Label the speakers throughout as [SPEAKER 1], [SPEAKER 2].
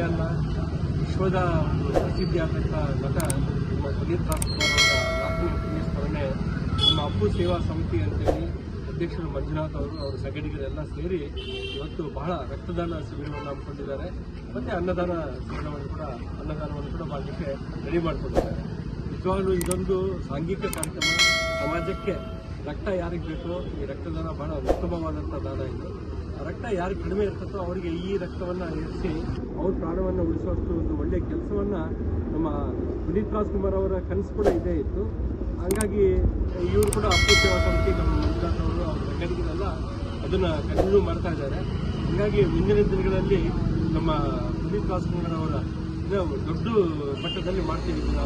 [SPEAKER 1] ಅಲ್ಲ, ವಿಶ್ವದ ಪ್ರಸಿದ್ಧಿಯಾದಂಥ ನಟ ನಮ್ಮ ಪುನೀತ್ ರಾಜ್ಕುಮಾರ್ ಅವರ ಆತ್ಮೀಯ ಸ್ಮರಣೆ ನಮ್ಮ ಅಪ್ಪು ಸೇವಾ ಸಮಿತಿ ಅಂತೇಳಿ ಅಧ್ಯಕ್ಷರು ಮಂಜುನಾಥ್ ಅವರು ಅವರ ಸಂಘಟಕರೆಲ್ಲ ಸೇರಿ ಇವತ್ತು ಬಹಳ ರಕ್ತದಾನ ಶಿಬಿರವನ್ನು ಹಮ್ಮಿಕೊಂಡಿದ್ದಾರೆ ಮತ್ತು ಅನ್ನದಾನವನ್ನು ಕೂಡ ಮಾಡಲಿಕ್ಕೆ ರೆಡಿ ಮಾಡಿಕೊಂಡಿದ್ದಾರೆ. ನಿಜವಾಗ್ಲೂ ಇದೊಂದು ಸಾಂಘಿಕ ಕಾರ್ಯಕ್ರಮ. ಸಮಾಜಕ್ಕೆ ರಕ್ತ ಯಾರಿಗೆ ಬೇಕೋ ಈ ರಕ್ತದಾನ ಬಹಳ ಉತ್ತಮವಾದಂಥ ದಾನ ಇದು. ರಕ್ತ ಯಾರು ಕಡಿಮೆ ಇರ್ತದೋ ಅವರಿಗೆ ಈ ರಕ್ತವನ್ನು ಏರಿಸಿ ಅವ್ರ ಪ್ರಾಣವನ್ನು ಉಳಿಸುವಷ್ಟು ಒಂದು ಒಳ್ಳೆಯ ಕೆಲಸವನ್ನು ನಮ್ಮ ಪುನೀತ್ ರಾಜ್ಕುಮಾರ್ ಅವರ ಕನಸು ಕೂಡ ಇದೇ ಇತ್ತು. ಹಾಗಾಗಿ ಇವರು ಕೂಡ ಅಪ್ಪು ಸೇವಾ ಸಮಿತಿ ನಮ್ಮ ಮಂಜುನಾಥ್ ಅವರು ಅವ್ರ ಸಂಘಟಕರೆಲ್ಲ ಅದನ್ನು ಕಂಟಿನ್ಯೂ ಮಾಡ್ತಾ ಇದ್ದಾರೆ. ಹೀಗಾಗಿ ಮುಂದಿನ ದಿನಗಳಲ್ಲಿ ನಮ್ಮ ಪುನೀತ್ ರಾಜ್ಕುಮಾರ್ ಅವರ ದೊಡ್ಡ ಮಟ್ಟದಲ್ಲಿ ಮಾಡ್ತೀವಿ ಕೂಡ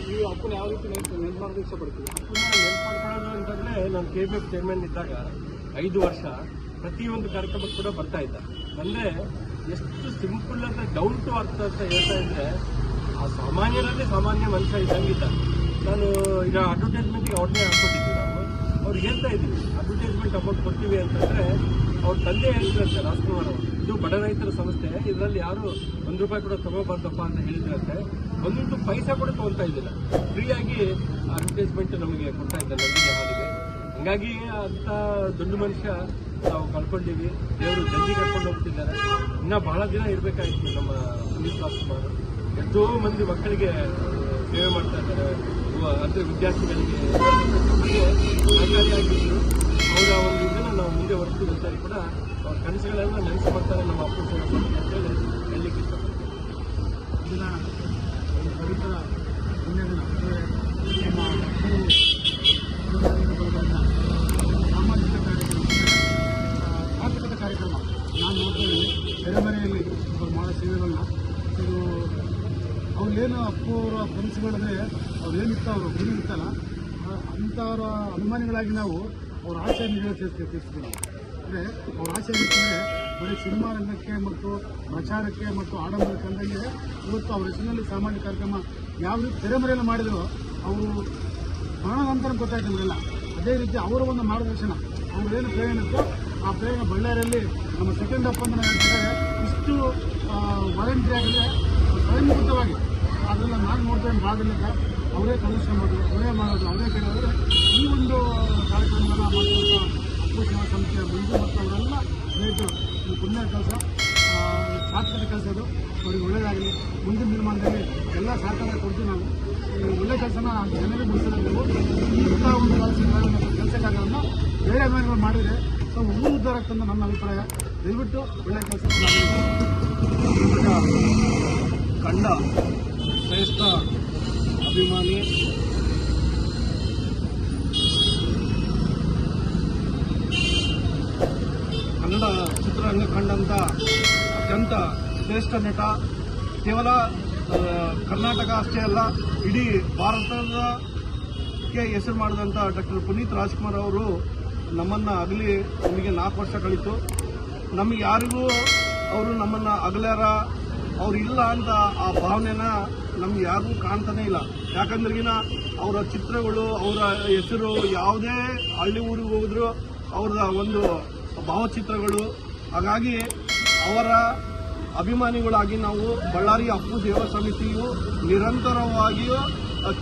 [SPEAKER 1] ನೀವು ಅಪ್ಪನ ಯಾವ ರೀತಿ ನೆನ್ಪು ಮಾಡೋದು ಇಷ್ಟಪಡ್ತೀವಿ. ಅಪ್ಪನ ನೆನ್ಪು ಮಾಡ್ಕೊಳ್ಳೋದು ಅಂತಂದರೆ ನಾನು KBF ಚೇರ್ಮನ್ ಇದ್ದಾಗ 5 ವರ್ಷ ಪ್ರತಿಯೊಂದು ಕಾರ್ಯಕ್ರಮಕ್ಕೆ ಕೂಡ ಬರ್ತಾ ಇದ್ದ. ಅಂದರೆ ಎಷ್ಟು ಸಿಂಪಲ್ ಅಂತ ಡೌನ್ ಟು ಅರ್ಥ ಅಂತ ಹೇಳ್ತಾ ಇದ್ರೆ ಆ ಸಾಮಾನ್ಯರಲ್ಲಿ ಸಾಮಾನ್ಯ ಮನುಷ್ಯ ಇದ್ದಂಗಿದ್ದ. ನಾನು ಈಗ ಅಡ್ವರ್ಟೈಸ್ಮೆಂಟ್ಗೆ ಅವ್ರನ್ನೇ ಹಾಕ್ಕೊಟ್ಟಿದ್ವಿ. ನಾವು ಅವ್ರಿಗೆ ಹೇಳ್ತಾ ಇದ್ವಿ ಅಡ್ವರ್ಟೈಸ್ಮೆಂಟ್ ಅಮೌಂಟ್ ಕೊಡ್ತೀವಿ ಅಂತಂದರೆ ಅವ್ರ ತಂದೆ ಹೇಳಿದ್ರಂತೆ ರಾಜ್ಕುಮಾರ್ ಅವರು, ಇದು ಬಡ ರೈತರ ಸಂಸ್ಥೆ, ಇದರಲ್ಲಿ ಯಾರು ₹1 ಕೂಡ ತಗೋಬಾರ್ದಪ್ಪ ಅಂತ ಹೇಳಿದ್ರಂತೆ. ಒಂದು ಪೈಸಾ ಕೂಡ ತೊಗೊಳ್ತಾ ಇದ್ದಿಲ್ಲ, ಫ್ರೀಯಾಗಿ ಅಡ್ವರ್ಟೈಸ್ಮೆಂಟ್ ನಮಗೆ ಕೊಡ್ತಾ ಇದ್ದ ನಂದಿನಿ ಹಾಲಿಗೆ. ಹಂಗಾಗಿ ಅಂತ ದೊಡ್ಡ ಮನುಷ್ಯ ನಾವು ಕಳ್ಕೊಂಡಿವಿ. ದೇವರು ಜಲ್ದಿ ಕರ್ಕೊಂಡು ಹೋಗ್ತಿದ್ದಾರೆ. ಇನ್ನೂ ಬಹಳ ದಿನ ಇರಬೇಕಾಗಿತ್ತು ನಮ್ಮ ಪುನೀತ್ ರಾಜ್ಕುಮಾರ್. ಎಷ್ಟೋ ಮಂದಿ ಮಕ್ಕಳಿಗೆ ಸೇವೆ ಮಾಡ್ತಾ ಇದ್ದಾರೆ, ಅಂದರೆ ವಿದ್ಯಾರ್ಥಿಗಳಿಗೆ ಸಹಕಾರಿಯಾಗಿದ್ದು ಅವರ ಒಂದು ಇದನ್ನು ನಾವು ಮುಂದೆ ಹೊರತು ಅಂತಾರೆ ಕೂಡ ಅವ್ರ ಕನಸುಗಳೆಲ್ಲ ನೆನಪು ಮಾಡ್ತಾರೆ ನಮ್ಮ ಅಪ್ಪು ಸೇವಾ ಸಮಿತಿ ಅಂತೇಳಿ ಹೇಳಲಿಕ್ಕೆ ಇಷ್ಟಪಡ್ತೀನಿ.
[SPEAKER 2] ಇದನ್ನ ಪವಿತ್ರ ಪುಣ್ಯದಿನ ನಮ್ಮ ಸಾಮಾಜಿಕ ಕಾರ್ಯಕ್ರಮ, ಆರ್ಥಿಕತೆ ಕಾರ್ಯಕ್ರಮ ನಾನು ನೋಡ್ತಾ ಇದ್ದೀನಿ. ತೆರೆಮರೆಯಲ್ಲಿ ಅವ್ರು ಮಾಡೋ ಸೇವೆಗಳನ್ನ ಇದು ಅವ್ರೇನು ಅಪ್ಪು ಅವರ ಕನಸುಗಳಿದ್ರೆ ಅವ್ರೇನಿತ್ತು ಅವರು ಗುರಿ ಇತ್ತಲ್ಲ ಅಂಥವರ ಅಭಿಮಾನಿಗಳಾಗಿ ನಾವು ಅವ್ರ ಆಸೆ ತೀರಿಸ್ತೀವಿ. ಅಂದರೆ ಅವ್ರ ಆಸೆ ಏನಿರ್ತಂದರೆ ಬರೀ ಸಿನಿಮಾ ರಂಗಕ್ಕೆ ಮತ್ತು ಪ್ರಚಾರಕ್ಕೆ ಮತ್ತು ಆಡಂಬರಕ್ಕೆ ಅಂದಂಗೆ ಇವತ್ತು ಅವ್ರ ಹೆಸರಿನಲ್ಲಿ ಸಾಮಾಜಿಕ ಕಾರ್ಯಕ್ರಮ ಯಾವ ರೀತಿ ತೆರೆಮರೆಯಲ್ಲಿ ಮಾಡಿದ್ರು ಅವರು ಮರಣದ ನಂತರ ಗೊತ್ತಾಯ್ತು ನಮಗೆಲ್ಲ. ಅದೇ ರೀತಿ ಅವರ ಒಂದು ಮಾರ್ಗದರ್ಶನ ಅವ್ರೇನು ಪ್ರೇರಣೆ ಇತ್ತು ಆ ಪ್ರೇರಣೆ ಬಳ್ಳಾರಿಯಲ್ಲಿ ನಮ್ಮ ಸೆಕೆಂಡ್ ಅಪ್ ಅಂತ ಹೇಳ್ತಾರೆ. ಇಷ್ಟು ವಾಲಂಟ್ರಿ ಆಗಿದೆ ಸ್ವಯಂಕೃತವಾಗಿ ಅದೆಲ್ಲ ನಾನು ನೋಡ್ತೇನೆ ಭಾಗಲಿದ್ದ ಅವರೇ ಕಮಿಷನ್ ಮಾಡೋದು, ಅವರೇ ಮಾಡೋದು, ಅವರೇ ಕೇಳೋದ್ರೆ ಈ ಒಂದು ಕಾರ್ಯಕ್ರಮವನ್ನು ಮಾಡುವಂಥ ಅಪ್ಪು ಸೇವಾ ಸಮಿತಿಯ ಮಂಜು ಮತ್ತು ಅವರೆಲ್ಲ ಸ್ನೇಹಿತರು ಈ ಪುಣ್ಯ ಕೆಲಸ ಸಾರ್ಥಕ ಕೆಲಸ ಅದು. ಅವ್ರಿಗೆ ಒಳ್ಳೆಯದಾಗಲಿ. ಮುಂದಿನ ನಿರ್ಮಾಣದಲ್ಲಿ ಎಲ್ಲ ಸಹಕಾರ ಕೊಡ್ತೀವಿ. ನಾವು ಈ ಒಳ್ಳೆಯ ಕೆಲಸನ ಜನರಿಗೆ ಬಿಡಿಸಬೇಕು. ಇಂಥ ಒಂದು ಕೆಲಸ ಕಾರ್ಯಗಳನ್ನು ಬೇರೆ ಅಭಿಮಾನಿಗಳು ಮಾಡಿದರೆ ಸೊ ಊರು ಉದ್ಧಾರ ಆಗ್ತಂದು ನನ್ನ ಅಭಿಪ್ರಾಯ. ದಯವಿಟ್ಟು ಒಳ್ಳೆಯ ಕೆಲಸ
[SPEAKER 1] ಕಂಡ ಶ್ರೇಷ್ಠ ಅಭಿಮಾನಿ ಕನ್ನಡ ಚಿತ್ರರಂಗ ಕಂಡಂಥ ಅತ್ಯಂತ ಶ್ರೇಷ್ಠ ನಟ, ಕೇವಲ ಕರ್ನಾಟಕ ಅಷ್ಟೇ ಅಲ್ಲ ಇಡೀ ಭಾರತಕ್ಕೆ ಹೆಸರು ಮಾಡಿದಂಥ ಡಾಕ್ಟರ್ ಪುನೀತ್ ರಾಜ್ಕುಮಾರ್ ಅವರು ನಮ್ಮನ್ನು ಅಗಲಿ ನಮಗೆ 4 ವರ್ಷ ಕಳೀತು. ನಮಗೆ ಯಾರಿಗೂ ಅವರು ನಮ್ಮನ್ನು ಅಗಲ್ಯಾರ ಅವ್ರು ಇಲ್ಲ ಅಂತ ಆ ಭಾವನೆನ ನಮ್ಗೆ ಯಾರಿಗೂ ಕಾಣ್ತಾನೆ ಇಲ್ಲ. ಯಾಕಂದ್ರಿಗಿನ ಅವರ ಚಿತ್ರಗಳು, ಅವರ ಹೆಸರು ಯಾವುದೇ ಹಳ್ಳಿ ಊರಿಗೆ ಹೋಗಿದ್ರು ಅವ್ರದ ಒಂದು ಭಾವಚಿತ್ರಗಳು. ಹಾಗಾಗಿ ಅವರ ಅಭಿಮಾನಿಗಳಾಗಿ ನಾವು ಬಳ್ಳಾರಿ ಅಪ್ಪು ಸೇವಾ ಸಮಿತಿಯು ನಿರಂತರವಾಗಿಯೂ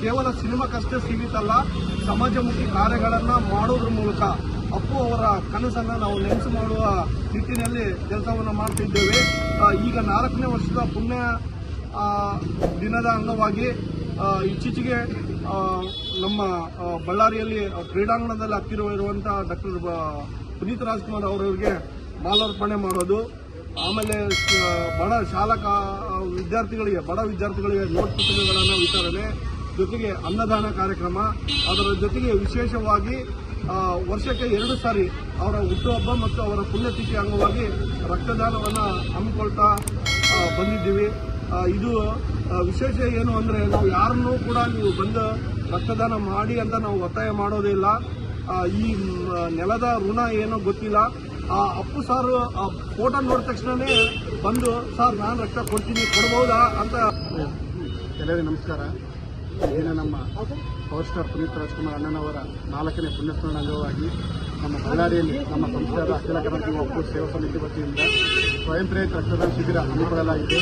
[SPEAKER 1] ಕೇವಲ ಸಿನಿಮಾಕ್ಕಷ್ಟೇ ಸೀಮಿತ ಅಲ್ಲ, ಸಮಾಜಮುಖಿ ಕಾರ್ಯಗಳನ್ನು ಮಾಡೋದ್ರ ಮೂಲಕ ಅಪ್ಪು ಅವರ ಕನಸನ್ನು ನಾವು ನೆನಪು ಮಾಡುವ ನಿಟ್ಟಿನಲ್ಲಿ ಕೆಲಸವನ್ನು ಮಾಡ್ತಿದ್ದೇವೆ. ಈಗ 4ನೇ ವರ್ಷದ ಪುಣ್ಯ ದಿನದ ಅಂಗವಾಗಿ ಇತ್ತೀಚೆಗೆ ನಮ್ಮ ಬಳ್ಳಾರಿಯಲ್ಲಿ ಕ್ರೀಡಾಂಗಣದಲ್ಲಿ ಹತ್ತಿರವಿರುವಂಥ ಡಾಕ್ಟರ್ ಪುನೀತ್ ರಾಜ್ಕುಮಾರ್ ಅವರಿಗೆ ಮಾಲಾರ್ಪಣೆ ಮಾಡೋದು, ಆಮೇಲೆ ಬಡ ವಿದ್ಯಾರ್ಥಿಗಳಿಗೆ ನೋಟ್ ಪುಸ್ತಕಗಳನ್ನು ವಿತರಣೆ, ಜೊತೆಗೆ ಅನ್ನದಾನ ಕಾರ್ಯಕ್ರಮ, ಅದರ ಜೊತೆಗೆ ವಿಶೇಷವಾಗಿ ವರ್ಷಕ್ಕೆ 2 ಸಾರಿ ಅವರ ಹುಟ್ಟುಹಬ್ಬ ಮತ್ತು ಅವರ ಪುಣ್ಯತಿಥಿ ಅಂಗವಾಗಿ ರಕ್ತದಾನವನ್ನು ಹಮ್ಮಿಕೊಳ್ತಾ ಬಂದಿದ್ದೀವಿ. ಇದು ವಿಶೇಷ ಏನು ಅಂದರೆ ನಾವು ಯಾರನ್ನೂ ಕೂಡ ನೀವು ಬಂದು ರಕ್ತದಾನ ಮಾಡಿ ಅಂತ ನಾವು ಒತ್ತಾಯ ಮಾಡೋದೇ ಇಲ್ಲ. ಈ ನೆಲದ ಋಣ ಏನೋ ಗೊತ್ತಿಲ್ಲ. ಅಪ್ಪು ಸಾರು ಫೋಟೋ ನೋಡಿದ ತಕ್ಷಣವೇ ಬಂದು ಸರ್ ನಾನು ರಕ್ತ ಕೊಡ್ತೀನಿ, ಕೊಡ್ಬೋದಾ ಅಂತ.
[SPEAKER 2] ಎಲ್ಲರಿಗೂ ನಮಸ್ಕಾರ. ಈ ದಿನ ನಮ್ಮ ಪವರ್ ಸ್ಟಾರ್ ಪುನೀತ್ ರಾಜ್ಕುಮಾರ್ ಅಣ್ಣನವರ 4ನೇ ಪುಣ್ಯಸ್ಮರಣ ಅಂಗವಾಗಿ ನಮ್ಮ ಬಳ್ಳಾರಿಯಲ್ಲಿ ನಮ್ಮ ಸಂಸ್ಥೆಯಾದ ಅಖಿಲ ಕರ್ನಾಟಕ ಒಕ್ಕೂಟ ಸೇವಾ ಸಮಿತಿ ವತಿಯಿಂದ ಸ್ವಯಂ ಪ್ರೇರಿತ ರಕ್ತದಾನ ಶಿಬಿರ ಹಮ್ಮಿಕೊಳ್ಳಲಾಗಿದೆ.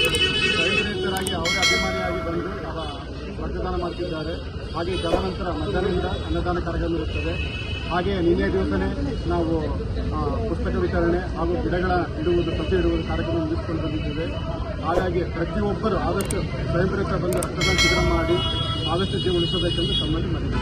[SPEAKER 2] ಸ್ವಯಂ ಪ್ರೇರಿತರಾಗಿ ಅವರೇ ಅಭಿಮಾನಿಯಾಗಿ ಬಂದು ರಕ್ತದಾನ ಮಾಡ್ತಿದ್ದಾರೆ. ಹಾಗೆ ತದನಂತರ ಮಧ್ಯಾಹ್ನದಿಂದ ಅನ್ನದಾನ ಕಾರ್ಯಕ್ರಮ ಇರುತ್ತದೆ. ಹಾಗೆ ನಿನ್ನೆ ದಿವಸನೇ ನಾವು ಪುಸ್ತಕ ವಿತರಣೆ ಹಾಗೂ ಗಿಡಗಳ ಸಸಿ ಇಡುವುದು ಕಾರ್ಯಕ್ರಮ ಮುಗಿಸಿಕೊಂಡು ಬಂದಿದ್ದೇವೆ. ಹಾಗಾಗಿ ಪ್ರತಿಯೊಬ್ಬರು ಆದಷ್ಟು ಸ್ವಯಂ ಪ್ರೇರಿತ ಬಂದು ರಕ್ತದಾನ ಶಿಬಿರ ಮಾಡಿ ಆದಷ್ಟು ಜೀವ ಉಳಿಸಬೇಕೆಂದು ತಮ್ಮಲ್ಲಿ ಮನವಿ.